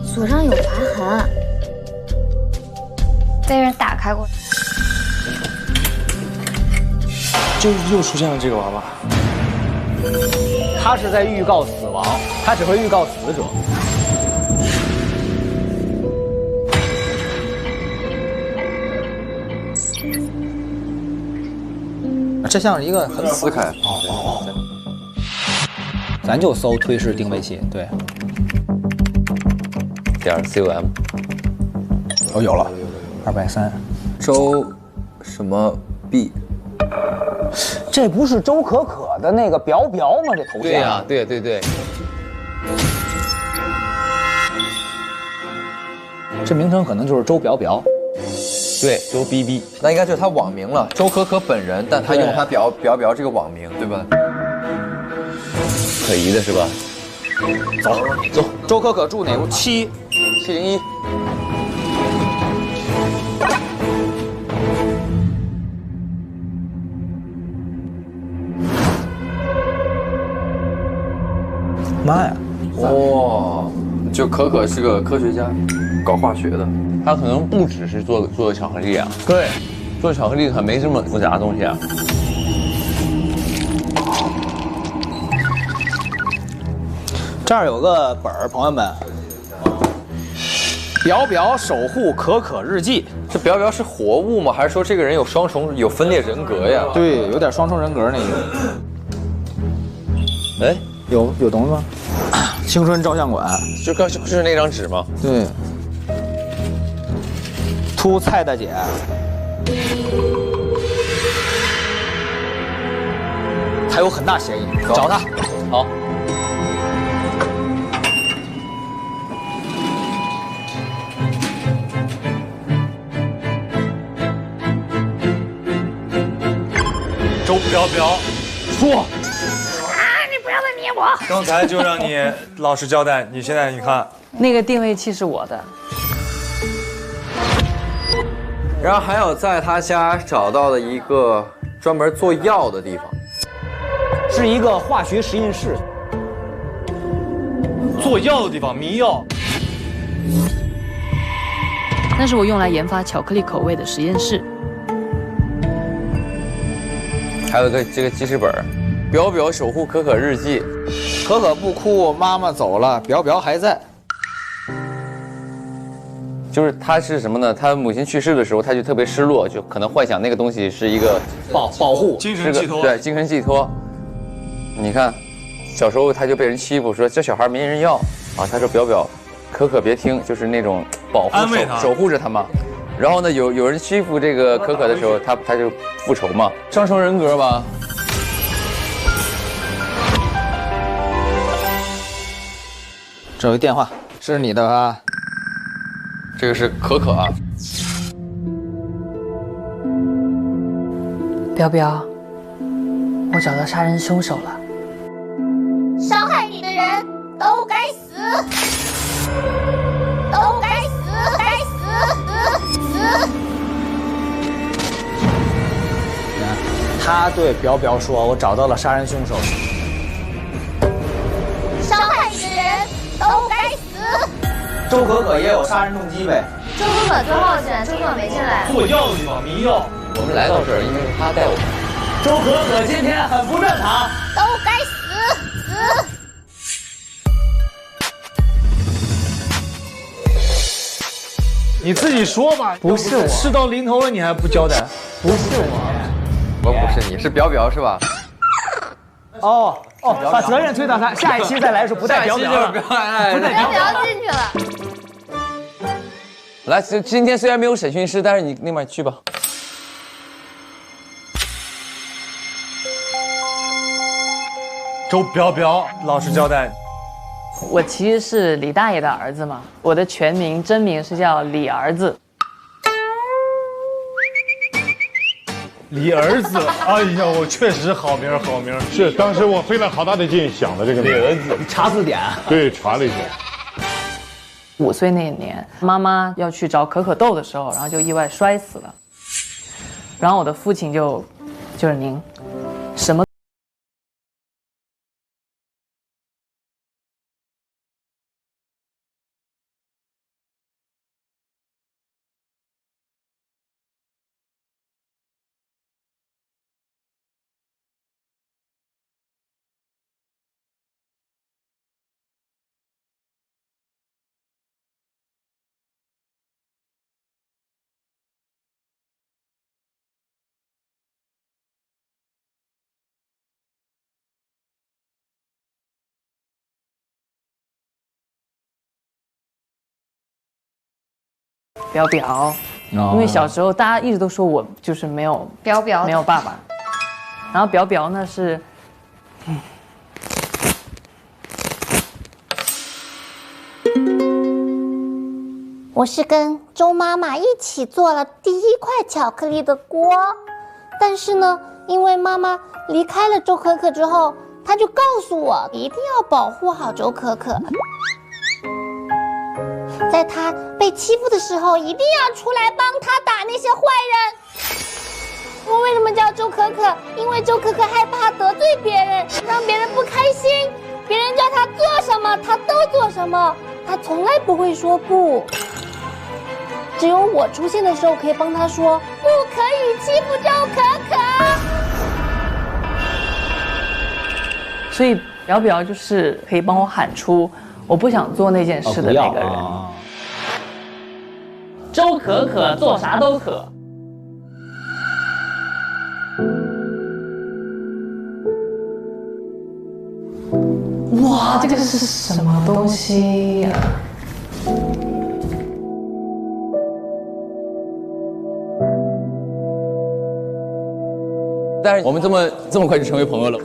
锁上有划痕，被人打开过。就又出现了这个娃娃。他是在预告死亡，他只会预告死者。这像是一个很撕开。咱就搜推式定位器，对。.com。哦，有了，230。周什么 B？ 这不是周可可的那个表表吗？这头像。对呀，对对对。这名称可能就是周表表。对，周 BB， 那应该就是他网名了，周可可本人，但他用他表这个网名，对吧？可疑的是吧？走，周可可住哪屋？701。妈呀！哇，就可可是个科学家，搞化学的。他可能不只是做巧克力啊。对，做巧克力可没这么复杂的东西啊。这儿有个本儿，朋友们。表表守护可可日记。这表表是活物吗？还是说这个人有双重有分裂人格呀？对，有点双重人格那个。哎，有东西吗？青春照相馆，就是那张纸吗？对。秃蔡大姐。他有很大嫌疑，找他。好。周表表，说。啊！你不要再捏我！刚才就让你老实交代，你现在你看，那个定位器是我的。然后还有在他家找到了一个专门做药的地方，是一个化学实验室。做药的地方，迷药。那是我用来研发巧克力口味的实验室。还有个这个记事本，表表守护可可日记。可可不哭，妈妈走了，表表还在。就是他是什么呢？他母亲去世的时候，他就特别失落，就可能幻想那个东西是一个保护精神寄托，对，精神寄托。你看，小时候他就被人欺负，说这小孩没人要啊。他说表表，可可别听，就是那种保护守护着他嘛。然后呢，有人欺负这个可可的时候，他就复仇嘛，双重人格吧。这有电话，是你的啊。这个是可可啊。表表，我找到杀人凶手了。伤害你的人都该死，都该死，该死。他对表表说：“我找到了杀人凶手。”伤害你的人都该死。周可可也有杀人动机呗。周可可最后进来，周可可没进来。做药的地方，迷药。我们来到这儿，应该是他带我们。周可可今天很不正常。都该死。你自己说吧。不是我，事到临头了，你还不交代？不是我。我不是你，是表表是吧？哦，把责任推到他，下一期再来的时候不带表表了，不带表表进去了。来，今天虽然没有审讯师，但是你那边去吧。周表表，老实交代。我其实是李大爷的儿子嘛，我的全名真名是叫李儿子。李儿子，哎呀，我确实好名好名。是，当时我费了好大的劲想的这个名。李儿子，你查字典？对，查了一下。5岁那年，妈妈要去找可可豆的时候，然后就意外摔死了。然后我的父亲就是您，什么？表表，因为小时候大家一直都说我就是没有表表，没有爸爸，然后表表呢是，我是跟周妈妈一起做了第1块巧克力的锅，但是呢，因为妈妈离开了周可可之后，她就告诉我一定要保护好周可可。在他被欺负的时候，一定要出来帮他打那些坏人。我为什么叫周可可？因为周可可害怕得罪别人，让别人不开心。别人叫他做什么，他都做什么，他从来不会说不。只有我出现的时候，可以帮他说不可以欺负周可可。所以表表就是可以帮我喊出我不想做那件事的那个人。周可可做啥都可。哇，这个是什么东西呀？但是我们这么快就成为朋友了，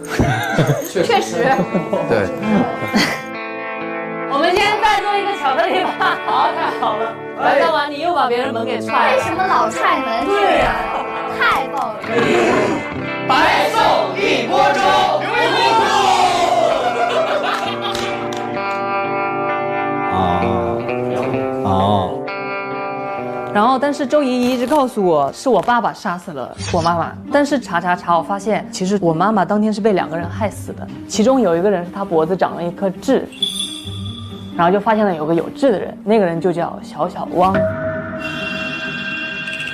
确实。对。我们今天再做一个巧克力吧，好，太好了。白大王，你又把别人门给踹了。为什么老踹门？对呀，太棒了。白送一锅粥。然后，但是周姨姨一直告诉我是我爸爸杀死了我妈妈。但是查，我发现其实我妈妈当天是被2个人害死的，其中有一个人是她脖子长了一颗痣，然后就发现了有个有痣的人，那个人就叫小小汪。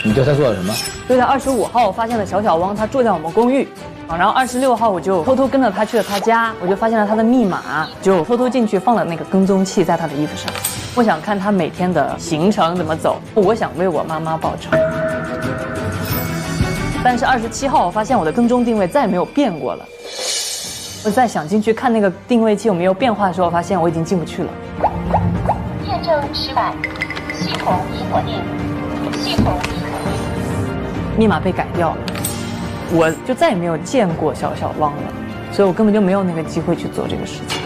你对他做了什么？对他25号我发现了小小汪，他住在我们公寓。然后26号我就偷偷跟着他去了他家，我就发现了他的密码，就偷偷进去放了那个跟踪器在他的衣服上。我想看他每天的行程怎么走，我想为我妈妈报仇。但是27号我发现我的跟踪定位再也没有变过了。我在想进去看那个定位器有没有变化的时候，我发现我已经进不去了。验证失败，系统已锁定，系统已锁定，密码被改掉了。我就再也没有见过小小汪了，所以我根本就没有那个机会去做这个事情。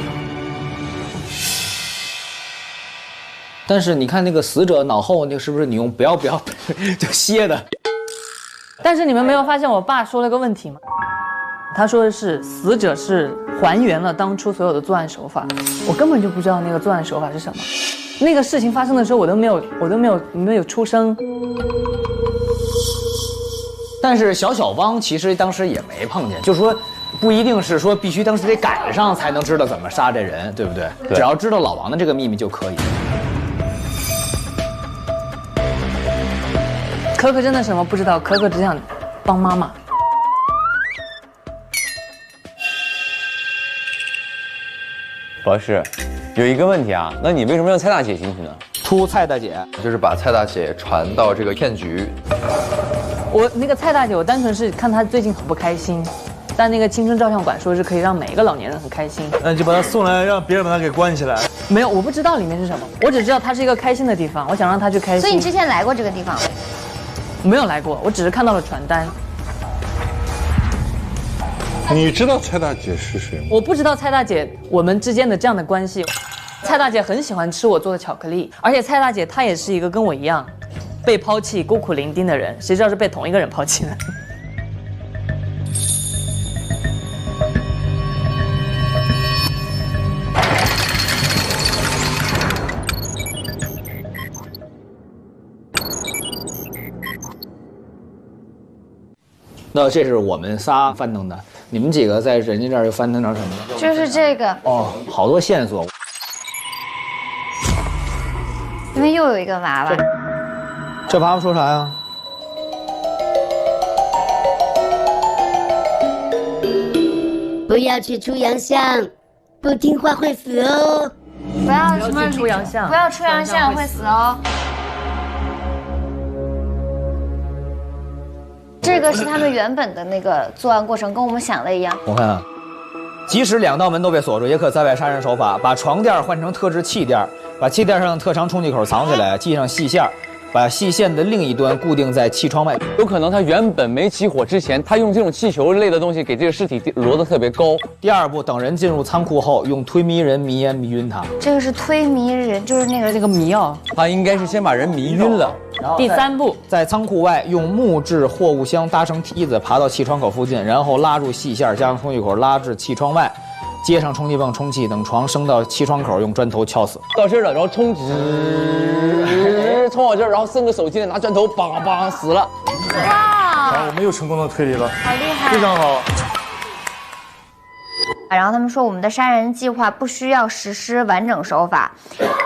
但是你看那个死者脑后那个是不是你用不要就歇的？但是你们没有发现我爸说了个问题吗？他说的是死者是还原了当初所有的作案手法，我根本就不知道那个作案手法是什么。那个事情发生的时候我都没有出生。但是小小汪其实当时也没碰见，就是说不一定是说必须当时得赶上才能知道怎么杀这人，对不对？对，只要知道老王的这个秘密就可以。可可真的什么不知道，可可只想帮妈妈。博士，有一个问题啊，那你为什么让蔡大姐进去呢？突蔡大姐就是把蔡大姐传到这个骗局。我那个蔡大姐，我单纯是看她最近很不开心，但那个青春照相馆说是可以让每一个老年人很开心。那你就把她送来，让别人把她给关起来。没有，我不知道里面是什么，我只知道它是一个开心的地方，我想让她去开心。所以你之前来过这个地方？没有来过，我只是看到了传单。你知道蔡大姐是谁吗？我不知道蔡大姐我们之间的这样的关系。蔡大姐很喜欢吃我做的巧克力，而且蔡大姐她也是一个跟我一样被抛弃、孤苦伶仃的人，谁知道是被同一个人抛弃的？那这是我们仨翻腾的，你们几个在人家这儿又翻腾成什么了？就是这个哦，好多线索。因为又有一个娃娃。这娃娃说啥呀？不要去出洋相，不听话会死哦。不要什么出洋相，不要出洋相会死哦。这个是他们原本的那个作案过程，跟我们想的一样。我看啊，即使2道门都被锁住，也可在外杀人手法。把床垫换成特制气垫，把气垫上的特长充气口藏起来，系上细线，把细线的另一端固定在气窗外。有可能他原本没起火之前，他用这种气球类的东西给这个尸体摞得特别高。第二步，等人进入仓库后，用推迷人迷烟迷晕他。这个是推迷人，就是那个迷药。他应该是先把人迷晕了。第3步，在仓库外用木质货物箱搭成梯子，爬到气窗口附近，然后拉住细线，将充气口拉至气窗外，接上充气泵充气，等床升到气窗口，用砖头敲死。到这儿了，然后冲到这儿，然后伸个手进来拿砖头，梆梆死了。哇！好，我们又成功的推理了，好厉害，非常好。然后他们说，我们的杀人计划不需要实施完整手法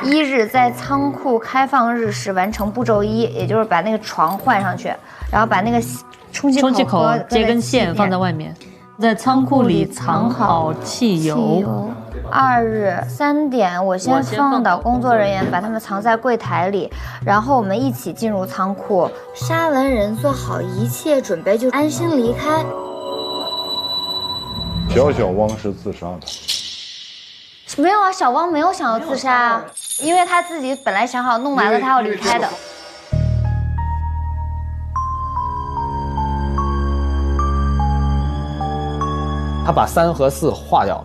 ，1日在仓库开放日时完成步骤1，也就是把那个床换上去，然后把那个充气口接根线放在外面。在仓库里藏好汽油。2日3点，我先放倒工作人员，把他们藏在柜台里，然后我们一起进入仓库。杀完人，做好一切准备，就安心离开。小小汪是自杀的。没有啊，小汪没有想要自杀啊，因为他自己本来想好弄完了他要离开的。他把3和4划掉了。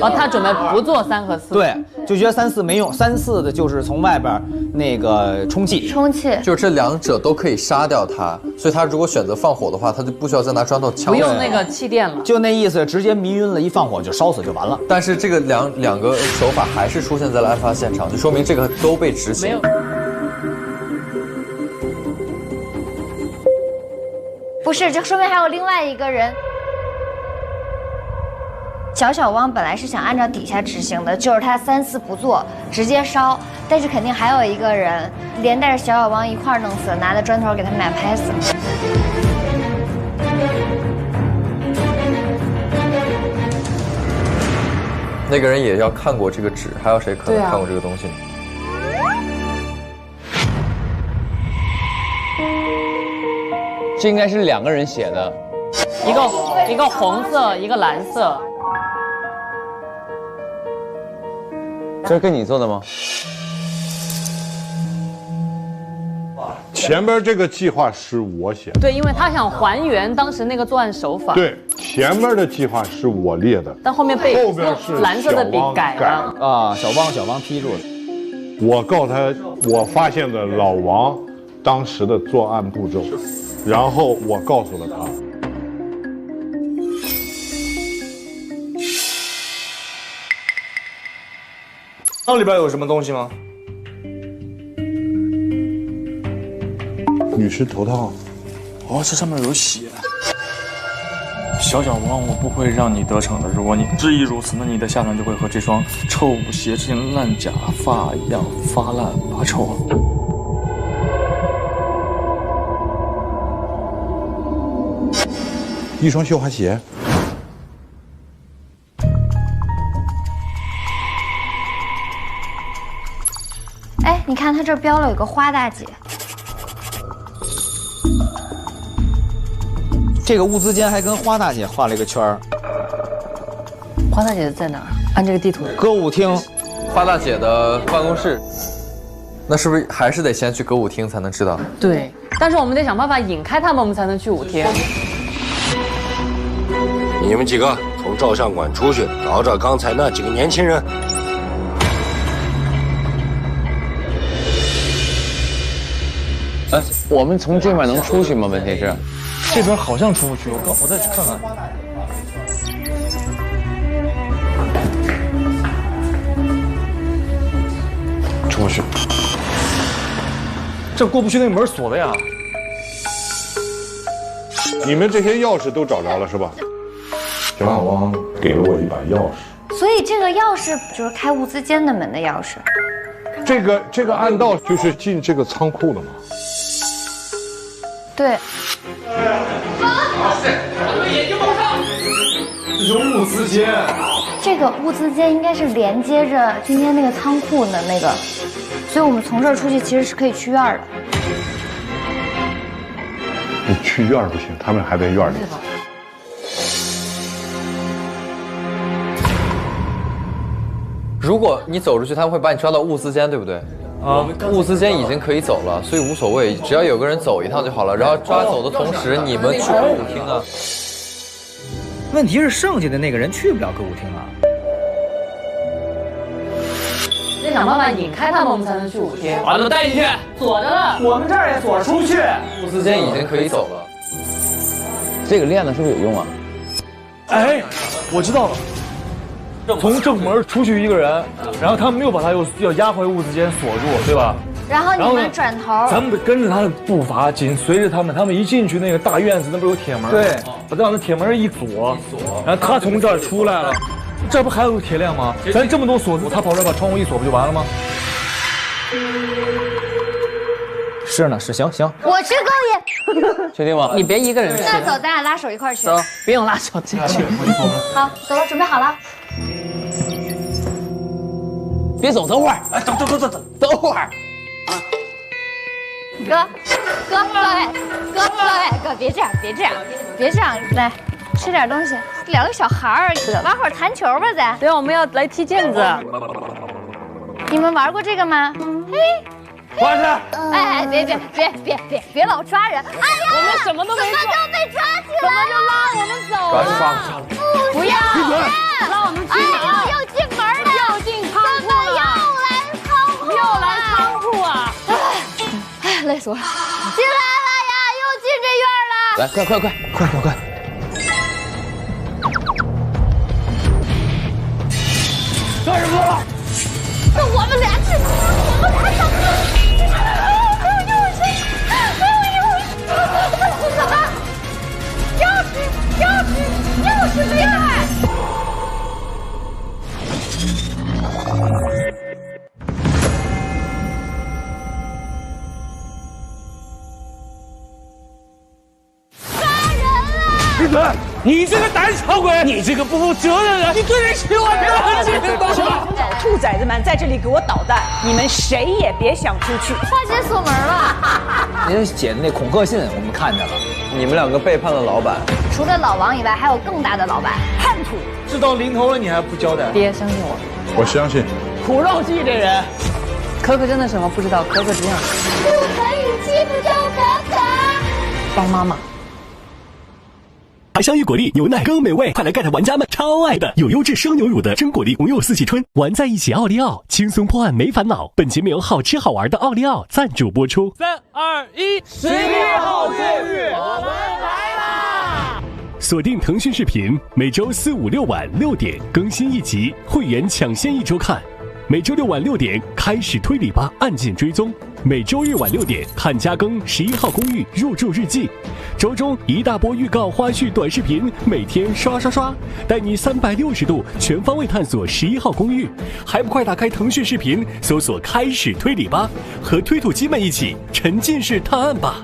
哦，他准备不做3和4。对，就觉得3、4没用，3、4的就是从外边那个充气。就这两者都可以杀掉他，所以他如果选择放火的话，他就不需要再拿砖头敲。不用那个气垫了，就那意思，直接迷晕了，一放火就烧死就完了。但是这个两个手法还是出现在了案发现场，就说明这个都被执行。没有。不是，这说明还有另外一个人。小汪本来是想按照底下执行的，就是他3、4不做，直接烧。但是肯定还有一个人连带着小汪一块儿弄死，拿着砖头给他们俩拍死。那个人也要看过这个纸，还有谁可能看过这个东西？这应该是2个人写的，一个红色，一个蓝色。这是跟你做的吗？前边这个计划是我写的。对，因为他想还原当时那个作案手法。对，前面的计划是我列的，但后面被后边是蓝色的笔改了啊，小汪批注的。我告诉他，我发现了老王当时的作案步骤，然后我告诉了他。那里边有什么东西吗？女士头套。哦，这上面有血。小汪，我不会让你得逞的。如果你执意如此，那你的下场就会和这双臭鞋之前烂假发一样发烂发臭。一双绣花鞋。哎，你看他这标了有个花大姐。这个物资间还跟花大姐画了一个圈儿。花大姐在哪儿？按这个地图。歌舞厅，花大姐的办公室。那是不是还是得先去歌舞厅才能知道？对，但是我们得想办法引开他们，我们才能去舞厅。你们几个从照相馆出去，找找刚才那几个年轻人。哎，我们从这边能出去吗？问题是，这边好像出不去，我再去看看。出不去，这过不去，那门锁了呀。你们这些钥匙都找着了是吧？小汪给了我一把钥匙，所以这个钥匙就是开物资间的门的钥匙。这个暗道就是进这个仓库的吗？对。这是物资间。这个物资间应该是连接着今天那个仓库的那个，所以我们从这儿出去其实是可以去院的。你去院不行，他们还在院里。如果你走出去，他们会把你抓到物资间，对不对？啊，物资间已经可以走了，所以无所谓，只要有个人走一趟就好了。然后抓走的同时，你们去歌舞厅啊。问题是剩下的那个人去不了歌舞厅啊。得想办法引开他们，我们才能去舞厅。把他们带进去，锁着了。我们这儿也锁着出不去。物资间已经可以走了。这个链子是不是有用啊？哎，我知道了。从正门出去一个人，然后他们没有把他要押回物资间锁住，对吧？然后你们转头，咱们跟着他的步伐，紧随着他们。他们一进去那个大院子，那不有铁门？对，把这样的铁门一锁，然后他从这儿出来了，这不还有铁链吗？咱这么多锁，他跑这儿把窗户一锁，不就完了吗？是呢，是行。我吃够也。确定吗？你别一个人吃。那走，咱俩拉手一块儿去。走，不用拉手，自己去。好，走了，准备好了。别走，等会儿。哎，等会儿。哥，别这样，来吃点东西。两个小孩儿玩会儿弹球吧，咱。对，我们要来踢毽子。你们玩过这个吗？抓去！哎，别老抓人！哎呀，我们什么都没做，怎么就被抓起来了？怎么就拉我们走了？不要！拉我们去哪？又进门了！又进仓库了！又来仓库啊！哎，累死我了！进来了呀，又进这院了！来，快！干什么？那我们俩去，又是这样。闭嘴！你这个胆小鬼！你这个不负责任的人！你对得起我这几个东西吗？兔崽子们在这里给我捣蛋，你们谁也别想出去。花姐锁门了。您写的那恐吓信我们看见了，你们两个背叛了老板。除了老王以外，还有更大的老板——叛徒。事到临头了，你还不交代？爹，相信我。我相信。苦肉计这人，可可真的什么不知道，可可这样。不可以欺负周可可。帮妈妈。海香芋果粒牛奶更美味，快来 get 玩家们超爱的有优质生牛乳的真果粒红柚四季春，玩在一起奥利奥，轻松破案没烦恼。本节目由好吃好玩的奥利奥赞助播出。3、2、1，11号监狱，我们来啦！锁定腾讯视频，每周4、5、6晚6点更新一集，会员抢先1周看。每周6晚6点开始推理吧，案件追踪。每周日晚6点看加更11号公寓入住日记。周中一大波预告、花絮、短视频，每天刷，带你360度全方位探索11号公寓。还不快打开腾讯视频，搜索开始推理吧，和推土机们一起沉浸式探案吧。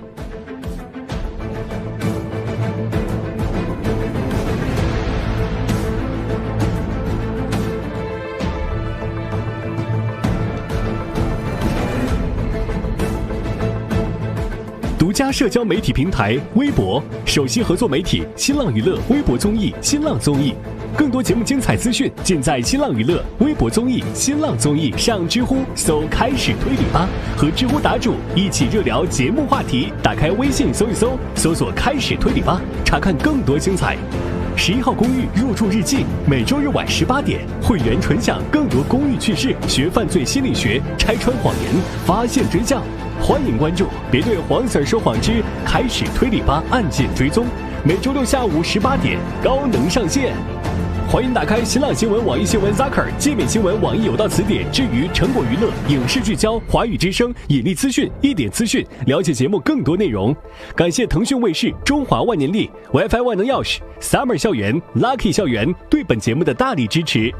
独家社交媒体平台微博，首席合作媒体新浪娱乐微博综艺新浪综艺，更多节目精彩资讯尽在新浪娱乐微博综艺新浪综艺。上知乎搜开始推理吧，和知乎答主一起热聊节目话题。打开微信搜一搜，搜索开始推理吧，查看更多精彩。11号公寓入住日记，每周日晚18点，会员纯享更多公寓趣事，学犯罪心理学，拆穿谎言，发现真相。欢迎关注，别对黄 Sir 说谎之开始推理吧案件追踪，每周6下午18点高能上线。欢迎打开新浪新闻、网易新闻 Zakr、界面新闻、网易有道词典之余成果娱乐、影视聚焦、华语之声、引力资讯、一点资讯，了解节目更多内容。感谢腾讯卫视、中华万年历、WiFi 万能钥匙、Summer 校园、Lucky 校园对本节目的大力支持。